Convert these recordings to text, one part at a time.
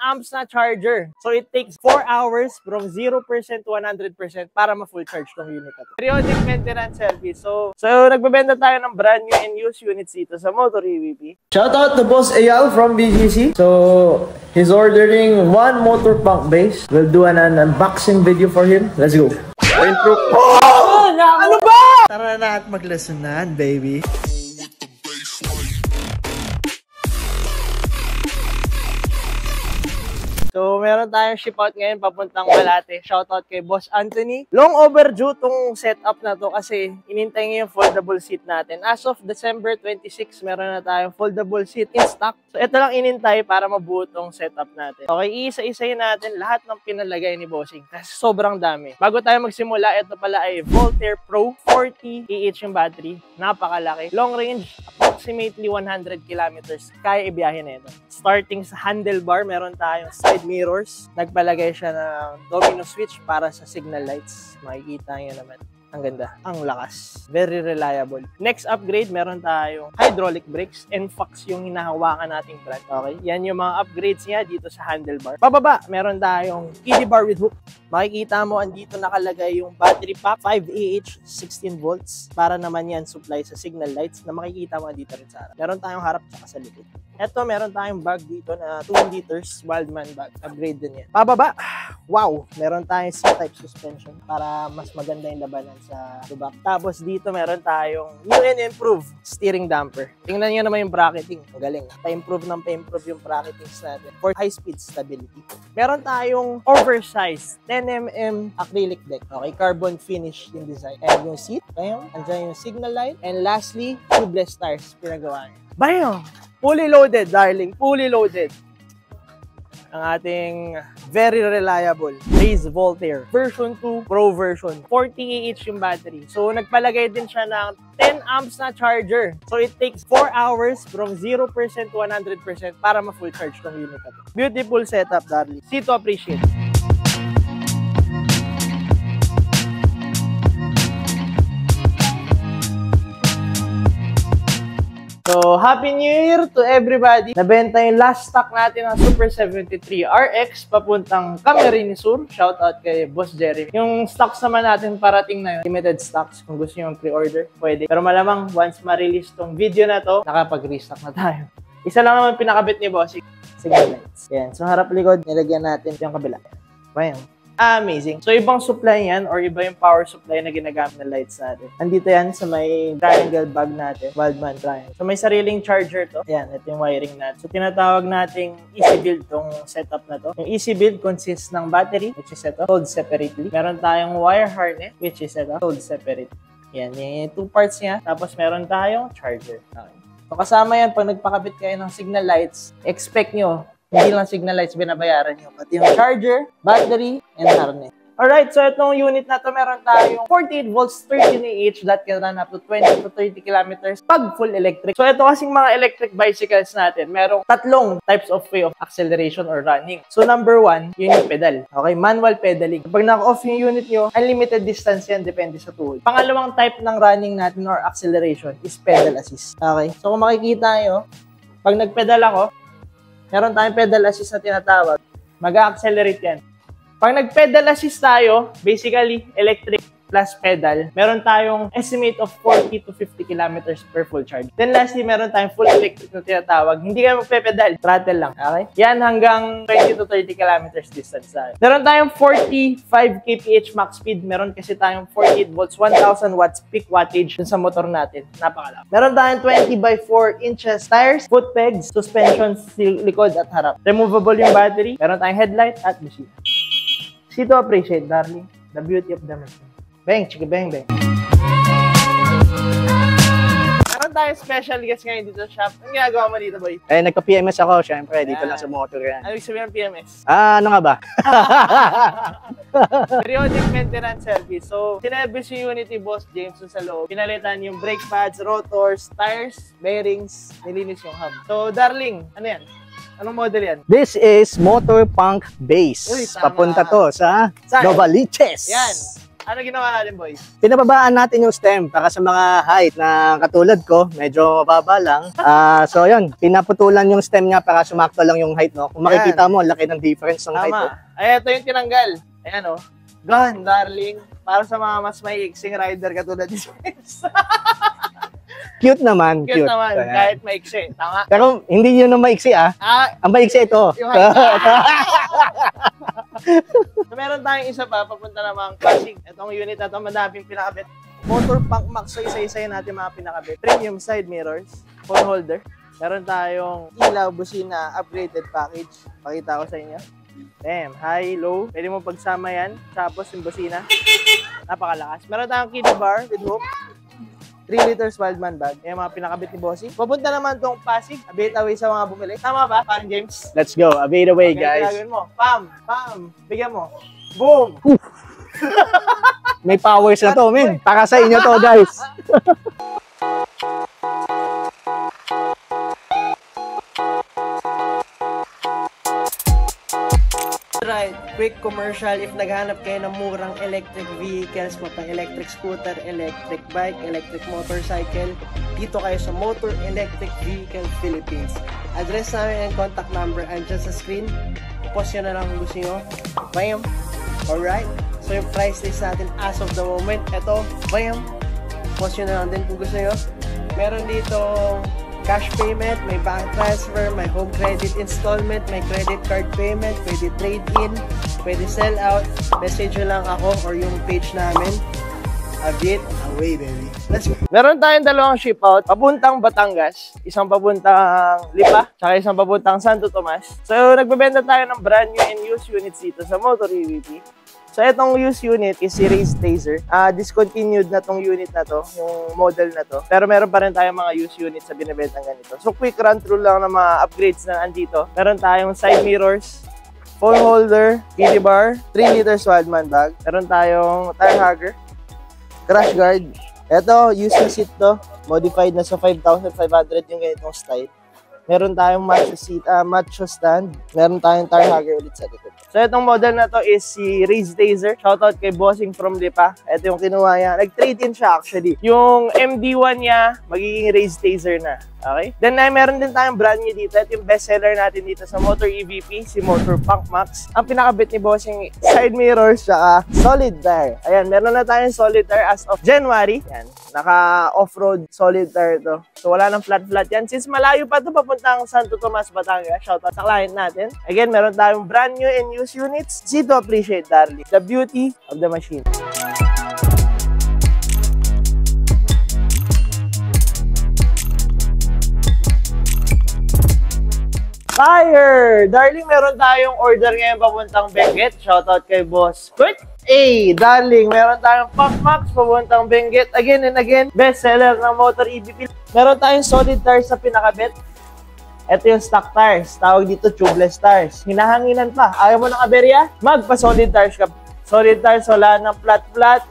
amps na charger. So it takes 4 hours from 0% to 100% para ma-full charge tong unit na to. Periodic maintenance service. So nagbebenta tayo ng brand new and used units dito sa Motor EVP. Shout out to Boss Eyal from BGC. So he's ordering one motor punk base. We'll do an unboxing video for him. Let's go. Intro. Oh! Ano ba? Tara na at maglesonan, baby. So, meron tayong ship out ngayon papuntang Malate. Shoutout kay Boss Anthony. Long overdue tong setup na to kasi inintay ngayon yung foldable seat natin. As of December 26, meron na tayong foldable seat in stock. So, ito lang inintay para mabuo tong setup natin. Okay, iisa-isayin natin lahat ng pinalagay ni Bossing kasi sobrang dami. Bago tayo magsimula, ito pala ay Voltaire Pro 40 AH yung battery. Napakalaki. Long range, approximately 100 kilometers. Kaya ibiyahin na ito. Starting sa handlebar, meron tayong side mirrors. Nagpalagay siya ng domino switch para sa signal lights. Makikita nyo naman. Ang ganda. Ang lakas. Very reliable. Next upgrade, meron tayong hydraulic brakes. NFOX yung hinahawakan nating brand. Okay? Yan yung mga upgrades niya dito sa handlebar. Pababa, meron tayong kiddie bar with hook. Makikita mo, andito nakalagay yung battery pack. 5Ah, 16 volts. Para naman yan supply sa signal lights na makikita mo andito rin sa harap. Meron tayong harap at sa likod. Eto, meron tayong bag dito na 2 liters Wildman bag. Upgrade din yan. Pababa, wow! Meron tayong C-type suspension para mas maganda yung labanan sa lubak. Tapos dito meron tayong new and improved steering damper. Tingnan nyo naman yung bracketing. Ang galing. Pa-improve yung bracketings natin for high-speed stability. Meron tayong oversized 10mm acrylic deck. Okay, carbon finish yung design. And yung seat, ayun, andyan yung signal light. And lastly, tubeless tires pinagawa niya. Bam! Fully loaded, darling. Fully loaded. Ang ating very reliable Race Voltaire version 2 Pro version. 40Ah yung battery. So, nagpalagay din siya ng 10 amps na charger. So, it takes 4 hours from 0% to 100% para ma-full charge tong unit na to. Beautiful setup, darling. See to appreciate. So, Happy New Year to everybody! Nabenta yung last stock natin ng Super 73 RX papuntang Camarines Sur. Shoutout kay Boss Jerry. Yung stocks naman natin parating na yun. Limited stocks. Kung gusto nyo pre-order, pwede. Pero malamang, once ma-release tong video na to, nakapag-restock na tayo. Isa lang naman pinakabit ni Bossing. Signal lights. Yan. So, harap likod, nilagyan natin yung kabila. Bam! Amazing. So, ibang supply yan or iba yung power supply na ginagamit ng lights natin. Andito yan sa may triangle bag natin. Wildman triangle. So, may sariling charger to. Yan, ito yung wiring natin. So, tinatawag nating easy build tong setup na to. Yung easy build consists ng battery, which is ito, sold separately. Meron tayong wire harness, which is ito, sold separately. Yan, yung 2 parts niya. Tapos, meron tayong charger. Okay. So, kasama yan, pag nagpakabit kayo ng signal lights, expect nyo, hindi lang signal lights binabayaran nyo, pati yung charger, battery, and harness. Alright, so itong unit na to, meron tayong 48 volts, 13Ah that can run up to 20 to 30 kilometers pag full electric. So ito kasing mga electric bicycles natin, merong tatlong types of way of acceleration or running. So number 1, yun yung pedal. Okay, manual pedaling. Pag naka-off yung unit nyo, unlimited distance yan, depende sa tool. Pangalawang type ng running natin or acceleration is pedal assist. Okay, so kung makikita nyo, pag nag-pedal ako, meron tayong pedal assist na tinatawag. Mag-accelerate yan. Pag nag-pedal assist tayo, basically, electric plus pedal, meron tayong estimate of 40 to 50 kilometers per full charge. Then lastly, meron tayong full electric na tinatawag. Hindi kayo magpe-pedal, throttle lang. Okay? Yan hanggang 20 to 30 kilometers distance tayo. Meron tayong 45 kph max speed. Meron kasi tayong 48 volts, 1000 watts peak wattage dun sa motor natin. Napakalaki. Meron tayong 20 by 4 inches tires, foot pegs, suspensions, likod at harap. Removable yung battery. Meron tayong headlight at busina. See to appreciate, darling, the beauty of the machine. Bang, chika bang, bang. Meron tayong special guest ngayon dito sa shop. Anong ginagawa mo dito, boy? Eh, nagka-PMS ako, syempre. Dito lang sa motor yan. Ano sabihin ng PMS? Ano nga ba? Periodic maintenance service. So, sinervice yung unit ni Boss James sa loob. Pinalitan yung brake pads, rotors, tires, bearings, nilinis yung hub. So, darling, ano yan? Anong model yan? This is Motor Punk Base. Uy, Papunta to sa Saan? Novaliches. Yan. Ano ginawa natin, boys? Pinababaan natin yung stem para sa mga height na katulad ko, medyo mababa lang. So yun, pinaputulan yung stem niya para sumakto lang yung height, no? Kung makikita mo, laki ng difference ng height. Tama. Ay, ito yung tinanggal. Ayan, oh. Gone, darling. Para sa mga mas may iksing rider katulad ni James. Cute naman. Cute naman, Ayan. kahit maiksi. Tama. Pero hindi yun ang maiksi, ah. Ang maiksi ito. Yung so, meron tayong isa pa, papunta namang Pasig. Itong unit na ito, madaming pinakabit. Motor Punk Max, so isa-isa natin mga pinakabit. Premium side mirrors, phone holder. Meron tayong ilaw, busina, upgraded package. Pakita ko sa inyo. Damn, high, low. Pwede mo pagsama yan. Tapos yung busina. Napakalakas. Meron tayong kiddie bar with hook. 3 liters Wildman bag. Yung mga pinakabit ni Bossy. Papunta naman tong Pasig. A bit away sa mga bumili. Tama ba, parang James? Let's go. A bit away, Okay, guys. gagawin mo. Pam, pam. Bigyan mo. Boom! May powers na to, men. Para sa inyo to, guys. Right, quick commercial if naghanap kayo ng murang electric vehicles, electric scooter, electric bike, electric motorcycle, dito kayo sa Motor Electric Vehicle Philippines. Address namin and contact number andyan sa screen. Post nyo na lang kung gusto nyo. Bam! Alright, so yung price list natin as of the moment, eto, bam! Post nyo na lang din kung gusto nyo. Meron dito cash payment, may bank transfer, may home credit installment, may credit card payment, pwede trade-in, pwede sell out. Message nyo lang ako or yung page namin. A bit away, baby. Let's go. Meron tayong dalawang ship out, papuntang Batangas, isang papuntang Lipa, tsaka isang papuntang Santo Tomas. So, nagbebenta tayo ng brand new and used units dito sa Motor EVP. So, itong used unit is si Race Taser. Discontinued na tong unit na to, yung model na to. Pero meron pa rin tayong mga used units sa binibentang ganito. So, quick run through lang ng mga upgrades na andito. Meron tayong side mirrors, phone holder, kiddie bar, 3 liters Wildman bag. Meron tayong tire hugger, crash guard. Ito, used na seat to. Modified na sa 5,500 yung ganitong style. Meron tayong macho stand. Meron tayong tire hugger ulit sa likod. So, itong model na to is si Race Taser. Shoutout kay Bossing from Lipa. Ito yung kinuha niya. Nag-trade-in siya actually. Yung MD1 niya, magiging Race Taser na. Okay? Then, meron din tayong brand new dito. Ito yung bestseller natin dito sa Motor EVP, si Motor Punk Max. Ang pinakabit ni Bossing, side mirrors, siya solid tire. Ayan, meron na tayong solid tire as of January. Ayan, naka-off-road solid tire to. So, wala nang flat-flat yan. Since malayo pa ito papuntang Santo Tomas, Batangas, shoutout sa client natin. Again, meron tayong brand new and used units. See to appreciate, darling. The beauty of the machine. Tire! Darling, meron tayong order ngayon papuntang Benguet. Shoutout kay Boss Kurt. Hey, darling, meron tayong Punk Max papuntang Benguet. Again and again, bestseller ng Motor EVP. Meron tayong solid tires sa pinakabit. Ito yung stock tires. Tawag dito tubeless tires. Hinahanginan pa. Ayaw mo ng aberya? Magpa-solid tires ka. Solid tires, wala ng flat-flat.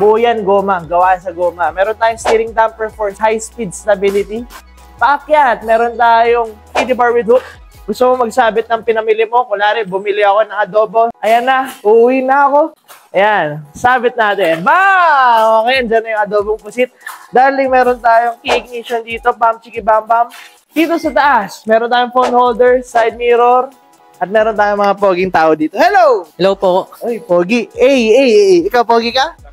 Buo yan, goma. Gawa sa goma. Meron tayong steering damper for high-speed stability. Paakyat, meron tayong kiddie bar with hook. Gusto mo magsabit ng pinamili mo? Kunwari, bumili ako ng adobo. Ayan na, uuwi na ako. Ayan, sabit natin. Bam! Okay, andyan na yung adobong pusit. Darling, meron tayong key ignition dito. Bam, chiki, bam, bam. Dito sa taas, meron tayong phone holder, side mirror, at meron tayong mga poging tao dito. Hello! Hello po. Uy, pogi. Hey. Ikaw, pogi ka?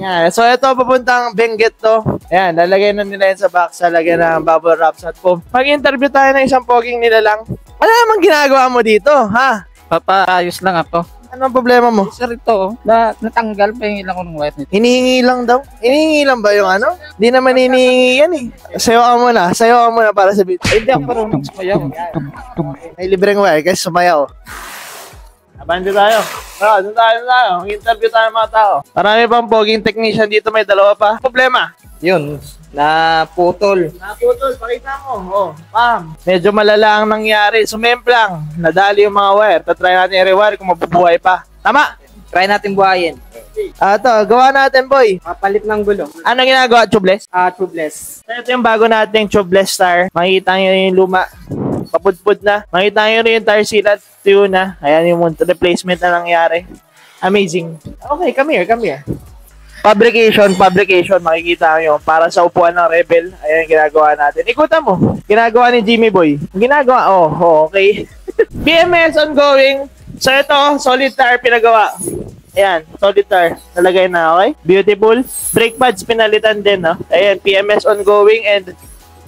Yan. So, ito, papuntang Benguet to. Ayan, lalagay na nila yan sa box. Lalagay na ang bubble wraps at foam. Mag-interview tayo ng isang poging nila lang. Ano namang ginagawa mo dito, ha? Papaayos lang ako. Anong problema mo? Sir, ito, natanggal pa yung ilang ko ng wire nito. Hinihingi lang daw? Hinihingi lang ba yung ano? Di naman hinihingi yan eh. Sayo ka muna para sa beat. Hindi ako marunong sumayaw. May libreng wire, guys, sumayaw. Abante tayo. Doon tayo. Mag-interview tayo mga tao. Marami pang poging technician dito, may dalawa pa. Problema? Yun, naputol. Naputol, pakita mo. Oh, pam. Medyo malala ang nangyari. Sumemplang. Nadali yung mga wire. Tatry natin i-rewire kung mabubuhay pa. Tama? Try natin buhayin. Ito, gawa natin, boy. Papalit ng gulong. Ano ginagawa? Tubeless? Tubeless. Ito yung bago nating tubeless tire. Makikita nyo yung luma. Papudpud na. Makikita nyo rin yung tire sealant. Ito yun na. Ayan yung replacement na nangyari. Amazing. Okay, come here, come here. Fabrication, makikita nyo, para sa upuan ng Rebel. Ayan yung ginagawa natin. Ikutan mo. Ginagawa ni Jimmy Boy. Ginagawa, okay. BMS ongoing. So ito, solid tire pinagawa. Ayan, solid tire. Nalagay na, okay? Beautiful. Brake pads pinalitan din, no? Ayan, PMS ongoing and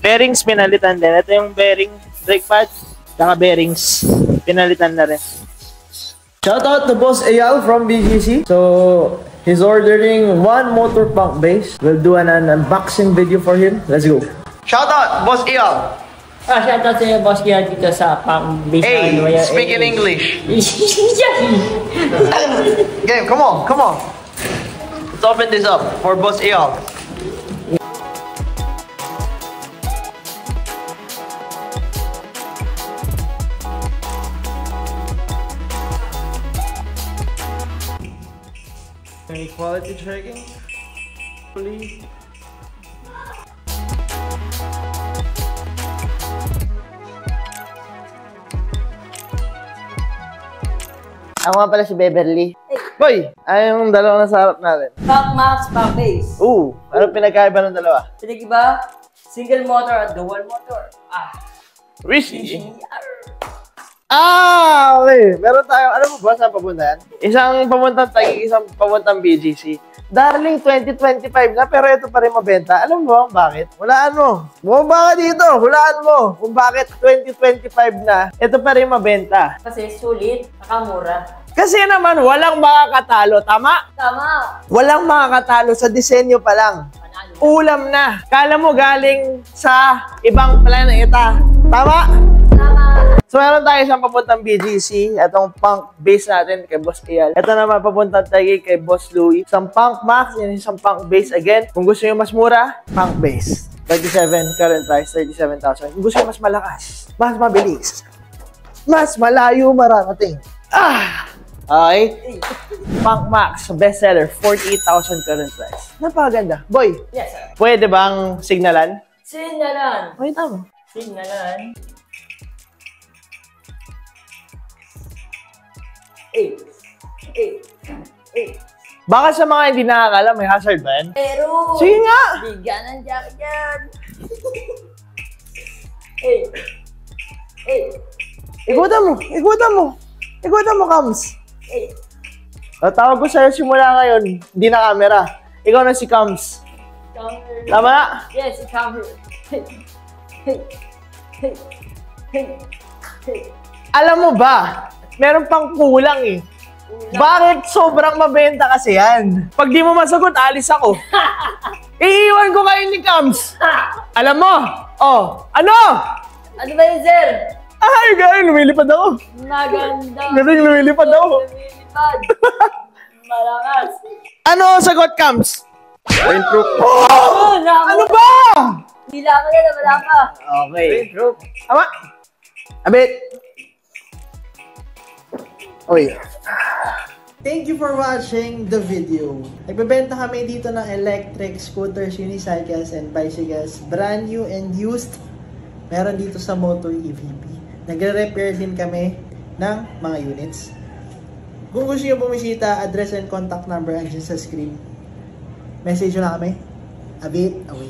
bearings pinalitan din. Ito yung bearing, brake pads, saka bearings. Pinalitan na rin. Shout out to Boss Eyal from BGC. So he's ordering one motor pump base. We'll do an unboxing video for him. Let's go. Shout out, Boss Eyal. Shoutout sa iyo, boss, kaya dito sa pang-base Hey, na speak in English. Game, come on. Let's open this up for Boss Eyal. Quality checking. Please. Ako nga pala si Beverly. Boy, ay yung dalawa na sa harap natin. Pump max, pump base. Ano pinagkaiba ng dalawa? Sige ba? Single motor at dual motor. Risky. Okay. Meron tayo, alam mo ba saan papunta yan? Isang papuntang Taguig, isang papuntang BGC. Darling, 2025 na, pero ito pa rin mabenta. Alam mo bakit? Hulaan mo. Bumaba ka dito. Hulaan mo kung bakit 2025 na, ito pa rin mabenta. Kasi sulit, nakamura. Kasi naman, walang makakatalo. Tama? Tama. Walang makakatalo sa disenyo pa lang. Panalo. Ulam na. Kala mo galing sa ibang planeta. Tama? Tama. So, meron tayo isang papuntang BGC. Itong punk base natin kay Boss Eyal. Ito naman papuntang Taguig kay Boss Louie. Isang punk max and isang punk base again. Kung gusto nyo mas mura, punk base. 37 current price, 37,000. Kung gusto nyo mas malakas, mas mabilis, mas malayo mararating. Okay? Punk Max, bestseller, 48,000 current price. Napakaganda. Boy, Yes, sir. pwede bang signalan? Signalan. Okay, tama. Signalan. Baka sa mga hindi nakakala, may hazard ba yan? Pero, Sige nga! bigyan ng jacket yan. Ikutan mo, Kams. Tawag ko sa'yo simula ngayon, hindi na camera. Ikaw na si Kams. Counter. Tama na? Yes, counter. Alam mo ba, meron pang kulang eh. Bakit sobrang mabenta kasi yan? Pag di mo masagot, alis ako. Iiwan ko kayo ni Kams. Alam mo? Ano? Ano ba yun, sir? Ay, gano'n, lumilipad ako. Maganda. Gano'n, lumilipad ako. Lumilipad. Malakas. Ano ang sagot, Kams? Ano ba? Hila ka na, wala ka. Okay. Tama? Abit. Uy. Thank you for watching the video. Nagbebenta kami dito ng electric scooters, unicycles, and bicycles. Brand new and used. Meron dito sa Motor EVP. Nagre-repair din kami ng mga units. Kung gusto nyo bumisita, address and contact number andyan sa screen. Message nyo na kami. A bit away.